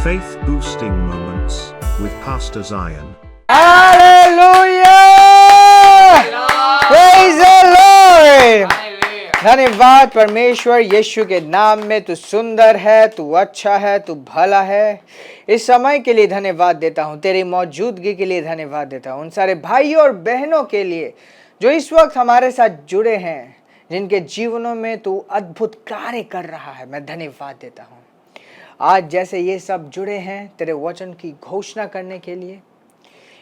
Faith boosting moments with Pastor Zion. Hallelujah! Praise the Lord! धन्यवाद परमेश्वर यीशु के नाम में। तू सुंदर है, तू अच्छा है, तू भला है। इस समय के लिए धन्यवाद देता हूँ, तेरी मौजूदगी के लिए धन्यवाद देता हूँ। उन सारे भाइयों और बहनों के लिए जो इस वक्त हमारे साथ जुड़े हैं, जिनके जीवनों में तू अद्भुत कार्य कर रहा है, मैं धन्यवाद देता हूँ। आज जैसे ये सब जुड़े हैं तेरे वचन की घोषणा करने के लिए,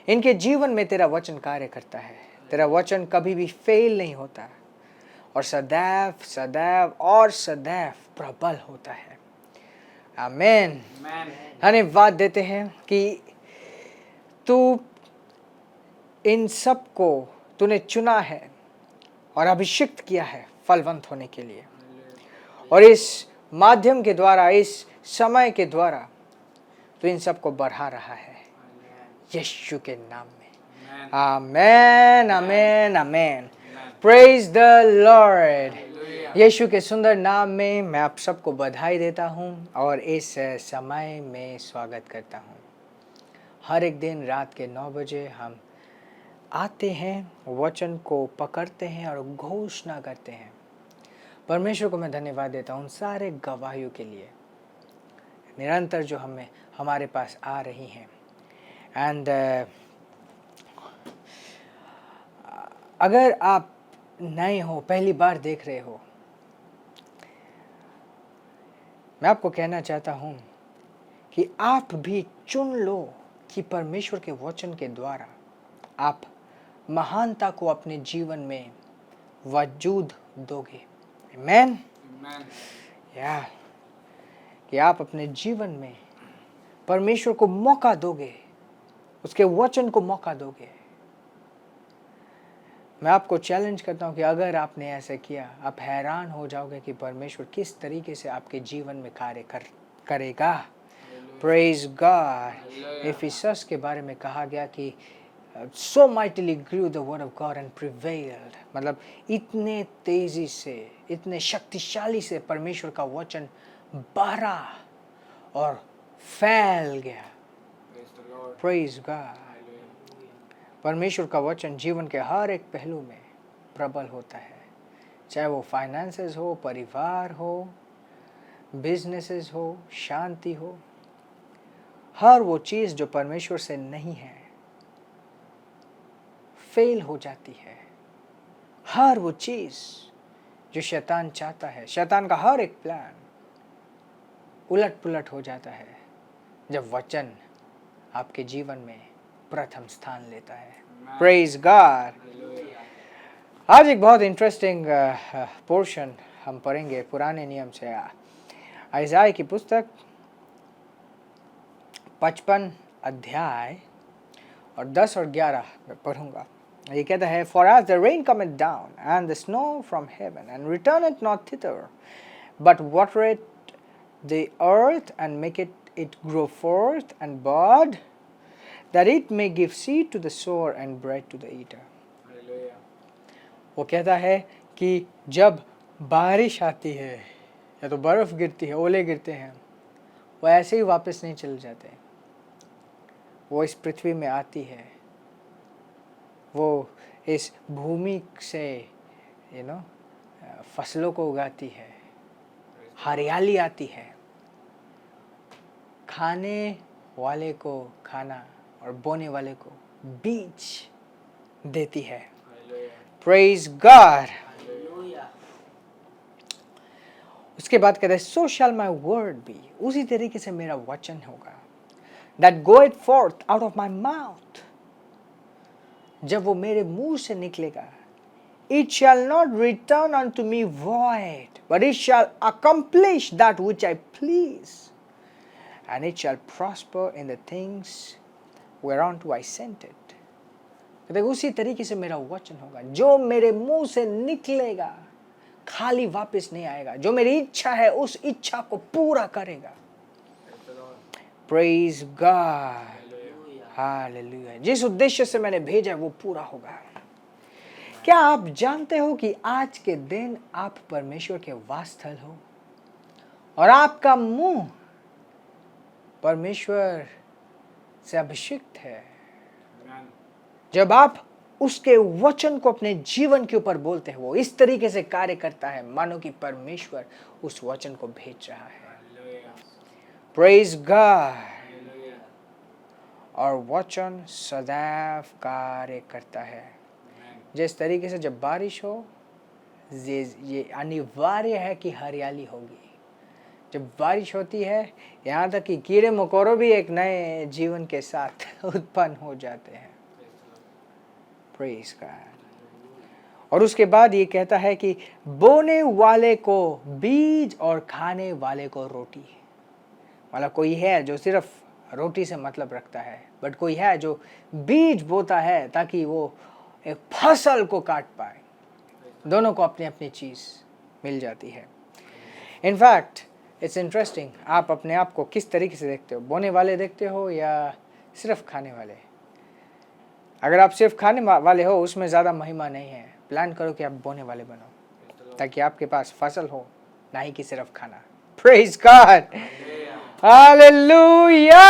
इनके जीवन में तेरा वचन कार्य करता है। तेरा वचन कभी भी फेल नहीं होता और सदैव सदैव और सदैव प्रबल होता है। आमीन। धन्यवाद देते हैं कि तू इन सब को तूने चुना है और अभिषिक्त किया है फलवंत होने के लिए, और इस माध्यम के द्वारा, इस समय के द्वारा तू इन सब को बढ़ा रहा है यीशु के नाम में। आमेन आमेन आमेन। Praise the lord. यीशु के सुंदर नाम में मैं आप सबको बधाई देता हूँ और इस समय में स्वागत करता हूँ। हर एक दिन रात के 9 बजे हम आते हैं, वचन को पकड़ते हैं और घोषणा करते हैं। परमेश्वर को मैं धन्यवाद देता हूँ उन सारे गवाहियों के लिए निरंतर जो हमारे पास आ रही हैं। एंड अगर आप नए हो, पहली बार देख रहे हो, मैं आपको कहना चाहता हूँ कि आप भी चुन लो कि परमेश्वर के वचन के द्वारा आप महानता को अपने जीवन में वजूद दोगे। आमीन। या कि आप अपने जीवन में परमेश्वर को मौका दोगे, उसके वचन को मौका दोगे। मैं आपको चैलेंज करता हूं कि अगर आपने ऐसा किया, आप हैरान हो जाओगे कि परमेश्वर किस तरीके से आपके जीवन में कार्य करेगा। Praise God. इफिसस के बारे में कहा गया कि so mightily grew the word of God and prevailed, मतलब इतने तेजी से, इतने शक्तिशाली से परमेश्वर का वचन बढ़ा और फैल गया। Praise God. परमेश्वर का वचन जीवन के हर एक पहलू में प्रबल होता है, चाहे वो फाइनेंसेस हो, परिवार हो, बिजनेसेस हो, शांति हो। हर वो चीज़ जो परमेश्वर से नहीं है फेल हो जाती है। हर वो चीज़ जो शैतान चाहता है, शैतान का हर एक प्लान उलट पुलट हो जाता है जब वचन आपके जीवन में प्रथम स्थान लेता है। Praise God. आज एक बहुत इंटरेस्टिंग पोर्शन हम पढ़ेंगे पुराने नियम से, यशायाह की पुस्तक 55 अध्याय और 10 और 11 में पढ़ूंगा। ये कहता है, For as the rain cometh down and the snow from heaven and returneth not thither, but watereth the earth and maketh it grow forth and bud, that it may give seed to the sower and bread to the eater. वो कहता है कि जब बारिश आती है या तो बर्फ गिरती है, ओले गिरते हैं, वो ऐसे ही वापस नहीं चले जाते। वो इस पृथ्वी में आती है, वो इस भूमि से फसलों को उगाती है, हरियाली आती है, खाने वाले को खाना और बोने वाले को बीज देती है। Praise God. उसके बाद कहता है, सो शैल माई वर्ड बी, उसी तरीके से मेरा वचन होगा, that goeth forth out of my mouth, जब वो मेरे मुंह से निकलेगा, it shall not return unto me void, but it shall accomplish that which I please, and it shall prosper in the things whereunto I sent it. कहते उसी तरीके से मेरा वचन होगा, जो मेरे मुंह से निकलेगा खाली वापस नहीं आएगा, जो मेरी इच्छा है उस इच्छा को पूरा करेगा। Praise God. हालेलुया। जिस उद्देश्य से मैंने भेजा वो पूरा होगा। क्या आप जानते हो कि आज के दिन आप परमेश्वर के वासस्थल हो और आपका मुंह परमेश्वर से अभिषिक्त है। जब आप उसके वचन को अपने जीवन के ऊपर बोलते हैं, वो इस तरीके से कार्य करता है मानो कि परमेश्वर उस वचन को भेज रहा है। Praise God. और वचन सदैव कार्य करता है। जिस तरीके से जब बारिश हो, ये अनिवार्य है कि हरियाली होगी। जब बारिश होती है, यहाँ तक कि कीड़े मकोड़े भी एक नए जीवन के साथ उत्पन्न हो जाते हैं। Praise God. और उसके बाद ये कहता है कि बोने वाले को बीज और खाने वाले को रोटी। मतलब कोई है जो सिर्फ रोटी से मतलब रखता है, बट कोई है जो बीज बोता है ताकि वो एक फसल को काट पाए। दोनों को अपनी अपनी चीज मिल जाती है। इनफैक्ट इट्स इंटरेस्टिंग, आप अपने आप को किस तरीके से देखते हो? बोने वाले देखते हो या सिर्फ खाने वाले? अगर आप सिर्फ खाने वाले हो, उसमें ज़्यादा महिमा नहीं है। प्लान करो कि आप बोने वाले बनो ताकि आपके पास फसल हो, ना ही कि सिर्फ खाना। Praise God, hallelujah,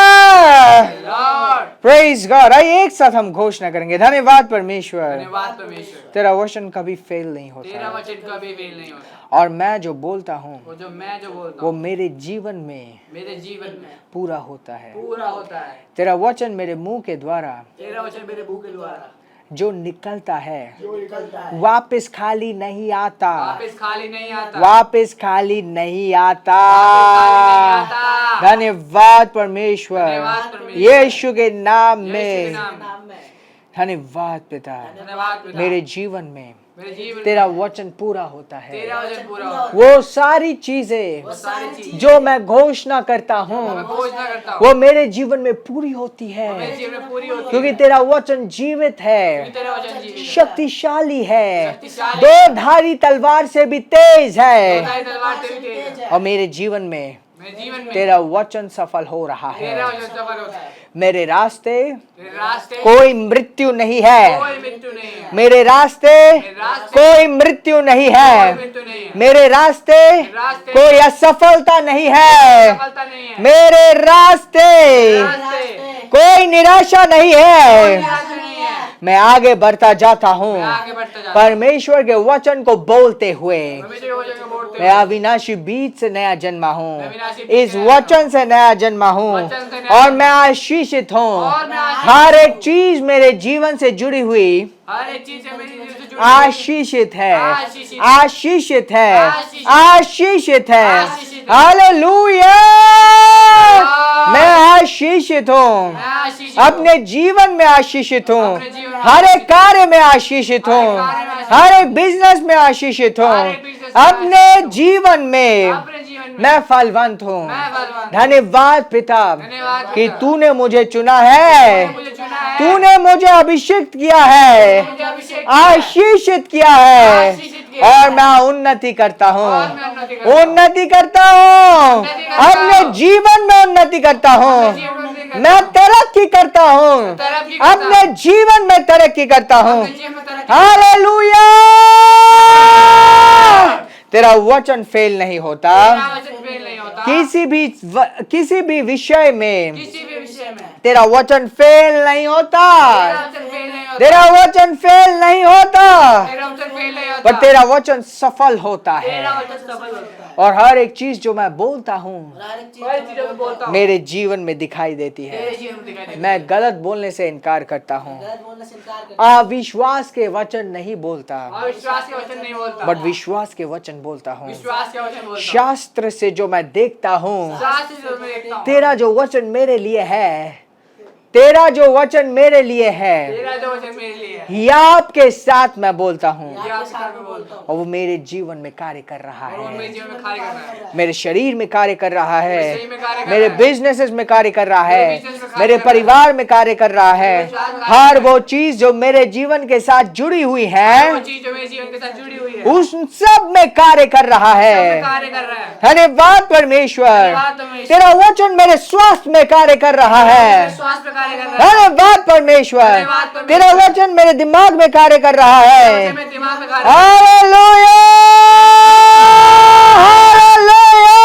praise God. आइए एक साथ हम घोषणा करेंगे, धन्यवाद परमेश्वर, धन्यवाद परमेश्वर, तेरा वचन कभी फेल नहीं तेरा होता। वचन कभी फेल नहीं होता। और मैं जो बोलता हूँ वो जो मैं जो बोलता वो हूँ मेरे जीवन में मेरे जीवन में पूरा होता है। पूरा होता है। तेरा वचन मेरे मुंह के द्वारा तेरा वचन मेरे मुंह के द्वारा जो निकलता है जो निकलता है वापस खाली नहीं आता, वापस खाली नहीं आता, वापस खाली नहीं आता। वापस खाली नहीं आता। धन्यवाद परमेश्वर, धन्यवाद परमेश्वर, यीशु के नाम यीशु के में नाम में। धन्यवाद पिता। धन्यवाद पिता। मेरे जीवन में मेरे जीवन में तेरा वचन पूरा होता है। तेरा वचन पूरा होता है। वो सारी चीजें वो सारी चीजें जो मैं घोषणा करता मैं हूँ घोषणा करता हूँ वो मेरे जीवन में पूरी होती मेरे है, जीवन में पूरी होती क्योंकि है। तेरा वचन जीवित है, क्योंकि तेरा वचन जीवित है, शक्तिशाली है, शक्तिशाली दो धारी तलवार से भी तेज है। दोधारी तलवार से भी तेज है। और मेरे जीवन में मेरे जीवन में तेरा वचन सफल हो रहा तेरा है। वचन सफल होता है। मेरे रास्ते तेरे रास्ते कोई मृत्यु नहीं है, कोई मृत्यु नहीं है। मेरे रास्ते रास्ते कोई मृत्यु नहीं कोई है, मृत्यु नहीं है। मेरे रास्ते रास्ते कोई असफलता नहीं है, सफलता नहीं है। मेरे रास्ते रास्ते कोई निराशा नहीं है। निराशा नहीं है। मैं आगे बढ़ता जाता हूँ मैं आगे बढ़ता जाता हूँ। परमेश्वर के वचन को बोलते हुए। परमेश्वर के वचन को बोलते मैं हुए अविनाशी बीज से नया जन्मा मैं हूँ, अविनाशी बीज इस से नया वचन से नया जन्मा हूँ, वचन से नया और जन्मा मैं आशीषित हूँ। और मैं आशीषित हर एक हूँ। चीज मेरे जीवन से जुड़ी हुई हर एक चीज से मेरी जीवन से जुड़ी हुई आशीषित है, आशीषित है। आशीषित है, आशीषित है। आशीषित है। आशीषित है। हालेलुया, मैं आशीषित हूँ, मैं आशीषित हूँ। अपने जीवन में आशीषित हूँ, अपने जीवन में हर एक कार्य में आशीषित हूँ, हर एक कार्य में आशीषित हर एक बिजनेस में आशीषित हूँ, हर एक business में अपने आशीषित हूँ। जीवन में अपने जीवन में मैं फलवंत हूँ। मैं फलवंत हूँ। धन्यवाद पिता धन्यवाद कि पिता। तूने मुझे चुना है, मुझे चुना है। तूने मुझे अभिषेक किया है, मुझे अभिषेक किया है। आशीषित किया है, आशीषित किया और है। मैं उन्नति करता और हूँ, मैं उन्नति करता हूँ। उन्नति करता हूँ, उन्नति करता अपने हूँ। जीवन में उन्नति करता हूँ, अपने जीवन में उन्नति करता मैं हूँ। तरक्की करता हूँ, तरक्की करता अपने हूँ। जीवन में तरक्की करता हूँ। अपने जीवन में तरक्की हालेलुया, तेरा वचन फेल नहीं होता, तेरा वचन फेल नहीं होता। किसी भी विषय में किसी भी विषय में तेरा वचन फेल नहीं होता, तेरा वचन फेल नहीं होता। तेरा वचन फेल नहीं होता, तेरा वचन फेल नहीं होता। पर तेरा वचन सफल होता तेरा है। वचन सफल होता है। और हर एक चीज जो मैं बोलता हूँ हर एक चीज जो मैं बोलता हूँ मेरे जीवन में दिखाई देती है। तेरे जीवन में दिखाई देती है। मैं गलत बोलने से इनकार करता हूँ, गलत बोलने से इनकार करता अविश्वास के वचन नहीं बोलता, हूँ। अविश्वास के वचन नहीं बोलता। बट विश्वास के वचन बोलता हूँ। विश्वास के वचन बोलता हूँ। शास्त्र से जो मैं देखता हूँ, शास्त्र से जो मैं देखता हूँ। तेरा जो वचन मेरे लिए है, तेरा जो वचन मेरे लिए है, तेरा जो वचन मेरे लिए है। याब के साथ मैं बोलता हूँ, ये आपके साथ में बोलता हूँ। और वो मेरे जीवन में कार्य कर रहा और वो मेरे है, जीवन में कार्य कर रहा है। मेरे शरीर में कार्य कर रहा मेरे है, शरीर में कार्य कर मेरे रहा है। बिजनेसेस में कार्य कर रहा मेरे है, business में कार्य मेरे कर रहा है। परिवार में कार्य कर रहा है। मेरे परिवार में कार्य हर कर रहा वो चीज जो मेरे जीवन के साथ जुड़ी हुई वो है, चीज जो मेरे जीवन के साथ जुड़ी हुई है। उस सब में कार्य कर रहा सब में है। कार्य कर रहा है। धन्यवाद परमेश्वर, धन्यवाद परमेश्वर। तेरा वचन मेरे स्वास्थ्य में कार्य कर रहा है। विश्वास पे कार्य कर रहा है। धन्यवाद परमेश्वर, धन्यवाद परमेश्वर। तेरा वचन मेरे दिमाग में कार्य कर रहा है। वचन में दिमाग में कार्य कर रहा है। Hallelujah, hallelujah.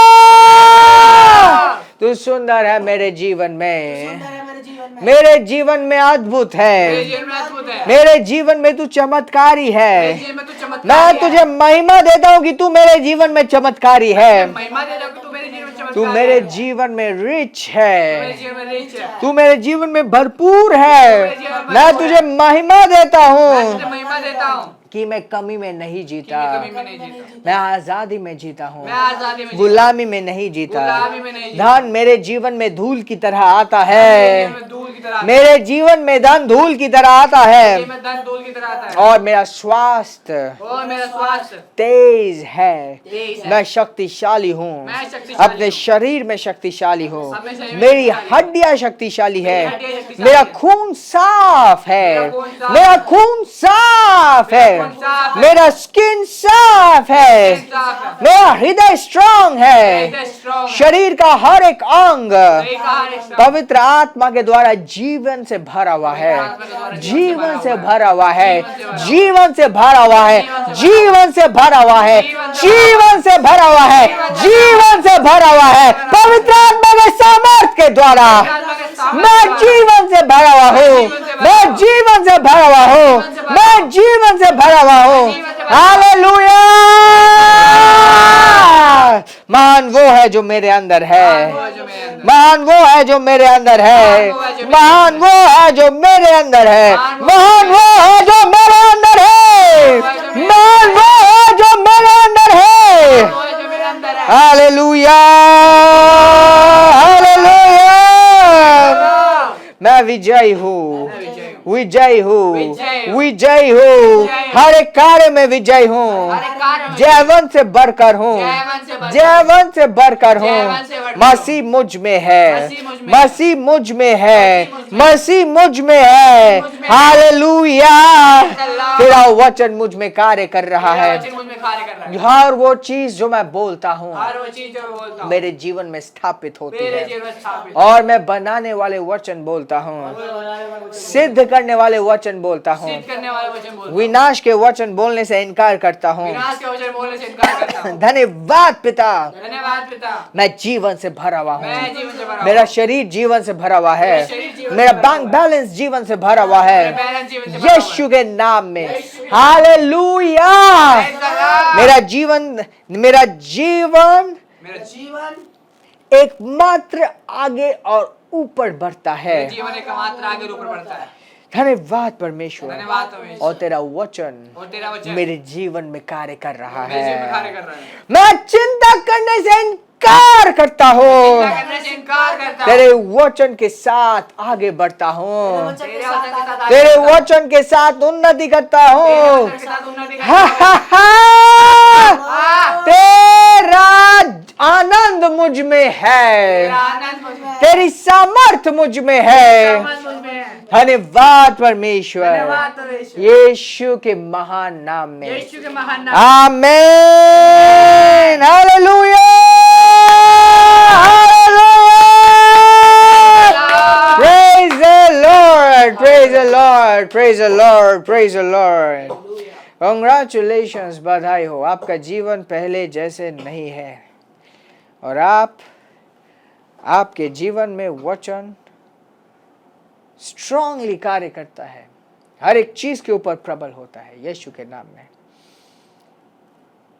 तू तू सुंदर है मेरे जीवन में, सुंदर है मेरे जीवन में, मेरे जीवन में अद्भुत मेरे है, जीवन में अद्भुत है, मेरे जीवन में तू चमत्कारी मेरे है। जीवन में तू मैं चमत्कारी है। तुझे महिमा देता हूँ कि तू मेरे जीवन में चमत्कारी है, महिमा दे दो कि तू मेरे जीवन में चमत्कार तू है। मेरे जीवन में रिच तू मेरे है, जीवन में रिच है। तू मेरे जीवन में भरपूर है। मैं तुझे महिमा देता मैं हूँ तुझे महिमा देता हूँ कि मैं कमी में नहीं कि जीता, मैं कमी में नहीं जीता, मैं आजादी में जीता हूँ, मैं आजादी में जीता, गुलामी में नहीं जीता। गुलामी में नहीं जीता। धन मेरे जीवन में धूल की तरह आता मेरे है, जीवन में धूल की तरह, मेरे जीवन में धन धूल की तरह आता मेरे है, जीवन में धन धूल की तरह आता है। और मेरा स्वास्थ्य और मेरा स्वास्थ्य तेज है। तेज है। मैं शक्तिशाली हूँ, मैं शक्तिशाली अपने हूँ। शरीर में शक्तिशाली हूँ, अपने शरीर में मेरी शक्तिशाली हूँ। हड्डियां शक्तिशाली है, मेरी हड्डियां शक्तिशाली मेरा है। खून साफ है, मेरा खून साफ मेरा है। खून साफ है, खून साफ है। मेरा स्किन साफ है, साफ है। मेरा हृदय स्ट्रांग है, हृदय strong है। शरीर का हर एक अंग सही कहा है, strong। पवित्र आत्मा के द्वारा जीवन से भरा हुआ है, आत्मा के द्वारा जीवन से भरा हुआ है, जीवन से भरा जीवन से भरा हुआ हुआ है, जीवन से भरा हुआ है, जीवन से भरा हुआ है, जीवन से भरा हुआ है। पवित्र आत्मा के सामर्थ के द्वारा आत्मा के सामर्थ्य मैं द्वारा जीवन से भरा हुआ हूँ, मैं जीवन से भरा हुआ हूँ, मैं जीवन से भरा हुआ हूँ। हालेलुया! महान वो है जो मेरे अंदर है, महान वो है जो मेरे अंदर है, महान वो है जो मेरे अंदर है, महान वो है जो मेरे अंदर है, महान वो है जो मेरे अंदर है। वो है जो मेरे अंदर है। हालेलुया! हालेलुया! मैं विजयी हूँ, विजयी हूँ, विजयी हूँ, हर एक कार्य में विजयी हूँ, हर एक कार्य में जयवंत से बढ़कर हूँ, जयवंत से बढ़कर, जयवंत से बढ़कर हूँ। जयवंत से बढ़कर मसीह मुझ में है, मसीह मुझ में है, मसीह मुझ में है, मसीह मसीह मुझ मुझ में में है। मुझ में है। हालेलुया! अल्लाह। तेरा वचन मुझ में कार्य कर रहा मेरा है। वचन मुझ में कार्य कर रहा है। हर वो चीज जो मैं बोलता हूँ हर वो चीज जो मैं बोलता हूँ मेरे जीवन में स्थापित होती मेरे है, जीवन में स्थापित और मैं बनाने वाले वचन बोलता हूँ, सिद्ध करने वाले वचन बोलता हूँ, सिद्ध करने वाले वचन बोलता हूँ। विनाश के वचन बोलने से इनकार करता हूँ। विनाश के वचन बोलने से इनकार करता हूँ। धन्यवाद पिता, धन्यवाद पिता, मैं जीवन से भरा हुआ मैं हूँ, जीवन से भरा मेरा हूँ। शरीर जीवन से भरा हुआ है, मेरा शरीर जीवन से मेरा भरा बैंक हुआ है। बैलेंस जीवन से भरा हुआ मेरा है, बैलेंस जीवन से भरा हुआ है। यीशु के नाम में। यीशु के हालेलुया! Praise the Lord। मेरा जीवन मेरा जीवन एकमात्र आगे और ऊपर बढ़ता है। मेरा जीवन एक मात्र आगे और ऊपर बढ़ता है। धन्यवाद परमेश्वर, धन्यवाद परमेश्वर। और तेरा वचन और तेरा वचन मेरे जीवन में कार्य कर रहा मेरे जीवन में कार्य है। कर रहा है। मैं चिंता करने से इनकार करता हूँ, चिंता करने से इनकार करता हूँ। तेरे वचन के साथ आगे बढ़ता हूँ, तेरे वचन के साथ आगे तेरे बढ़ता हूँ। वचन के साथ उन्नति करता तेरे हूँ। वचन के साथ उन्नति करता हा, हूँ। हा, हा। तेरा आनंद मुझ में तेरा है, आनंद मुझ में है। तेरी सामर्थ मुझ में है। समझ मुझ में है। धन्यवाद परमेश्वर, धन्यवाद परमेश्वर। यीशु के महान नाम में। यीशु के महान नाम। आमेन। हालेलुया! हालेलुया! Praise the Lord, praise the Lord, praise the Lord, praise the Lord. Congratulations, बधाई हो। आपका जीवन पहले जैसे नहीं है, और आपके जीवन में वचन स्ट्रांगली कार्य करता है, हर एक चीज के ऊपर प्रबल होता है। यीशु के नाम में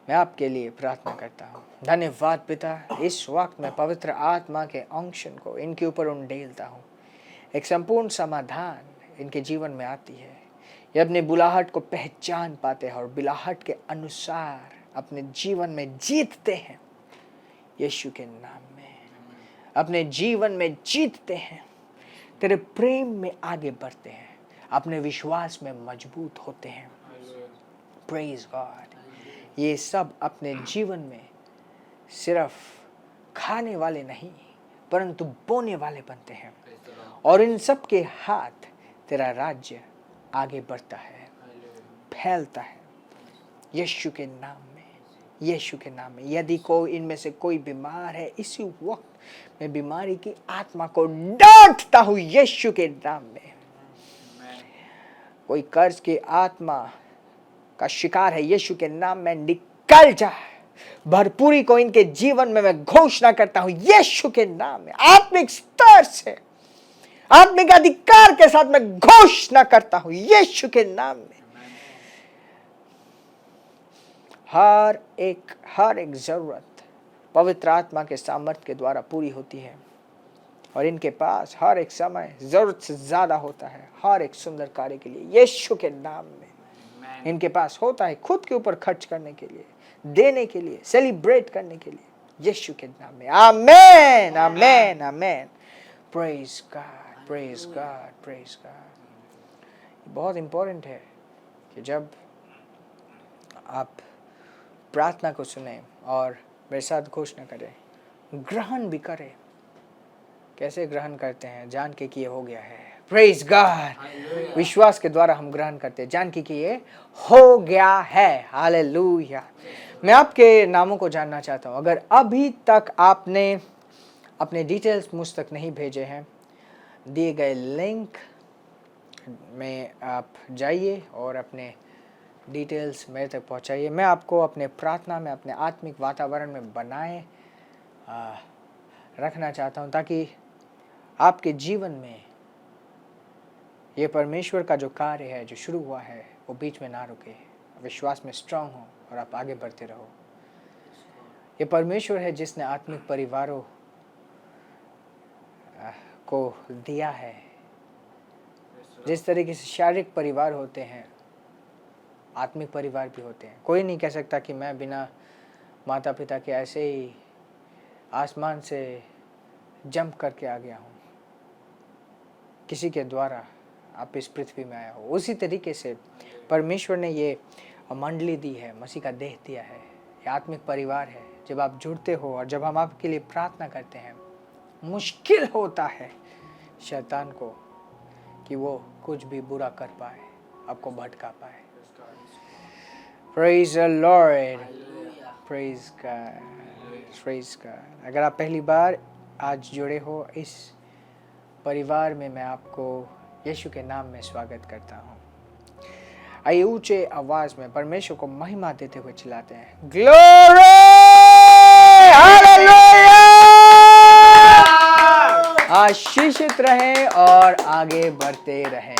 मैं आपके लिए प्रार्थना करता हूँ। धन्यवाद पिता, इस वक्त मैं पवित्र आत्मा के अंशन को इनके ऊपर उंडेलता हूँ। एक संपूर्ण समाधान इनके जीवन में आती है। ये अपने बुलाहट को पहचान पाते हैं और बुलाहट के अनुसार अपने जीवन में जीतते हैं। यीशु के नाम में अपने जीवन में जीतते हैं, तेरे प्रेम में आगे बढ़ते हैं, अपने विश्वास में मजबूत होते हैं। Praise God. ये सब अपने जीवन में सिर्फ खाने वाले नहीं परंतु बोने वाले बनते हैं, और इन सब के हाथ तेरा राज्य आगे बढ़ता है, फैलता है। यीशु के नाम में, यीशु के नाम में। यदि कोई इनमें से कोई बीमार है, इसी वक्त मैं बीमारी की आत्मा को डांटता हूँ यीशु के नाम में। कोई कर्ज की आत्मा का शिकार है, यीशु के नाम में निकल जा। भरपूरी को इनके जीवन में मैं घोषणा करता हूं यीशु के नाम में। आत्मिक स्तर से, आत्मिक अधिकार के साथ मैं घोषणा करता हूं यीशु के नाम में। हर एक जरूरत पवित्र आत्मा के सामर्थ्य के द्वारा पूरी होती है और इनके पास हर एक समय जरूरत से ज्यादा होता है। हर एक सुंदर कार्य के लिए यीशु के नाम में इनके पास होता है, खुद के ऊपर खर्च करने के लिए, देने के लिए, सेलिब्रेट करने के लिए, यीशु के नाम में। आमेन, आमेन, आमेन। Praise god, praise god, praise god. बहुत इंपॉर्टेंट है कि जब आप प्रार्थना को सुने और मेरे साथ घोषणा करें, ग्रहण भी करें। कैसे ग्रहण करते हैं? जान के कि ये हो गया है। Praise God. विश्वास के द्वारा हम ग्रहण करते हैं, जान के कि ये हो गया है। हालेलुया। मैं आपके नामों को जानना चाहता हूं। अगर अभी तक आपने अपने डिटेल्स मुझ तक नहीं भेजे हैं, दिए गए लिंक में आप जाइए और अपने डिटेल्स मेरे तक पहुंचाइए। मैं आपको अपने प्रार्थना में, अपने आत्मिक वातावरण में बनाए रखना चाहता हूं, ताकि आपके जीवन में ये परमेश्वर का जो कार्य है, जो शुरू हुआ है, वो बीच में ना रुके। विश्वास में स्ट्रांग हो और आप आगे बढ़ते रहो। ये परमेश्वर है जिसने आत्मिक परिवारों को दिया है। जिस तरीके से शारीरिक परिवार होते हैं, आत्मिक परिवार भी होते हैं। कोई नहीं कह सकता कि मैं बिना माता पिता के ऐसे ही आसमान से जंप करके आ गया हूँ। किसी के द्वारा आप इस पृथ्वी में आया हो। उसी तरीके से परमेश्वर ने ये मंडली दी है, मसीह का देह दिया है। ये आत्मिक परिवार है। जब आप जुड़ते हो और जब हम आपके लिए प्रार्थना करते हैं, मुश्किल होता है शैतान को कि वो कुछ भी बुरा कर पाए, आपको भटका पाए। Praise the Lord. Praise God. Praise God. अगर आप पहली बार आज जुड़े हो इस परिवार में, मैं आपको यीशु के नाम में स्वागत करता हूँ। आइए ऊंचे आवाज में परमेश्वर को महिमा देते हुए चिल्लाते हैं, ग्लोरी, हालेलुया। आशीषित रहें और आगे बढ़ते रहें।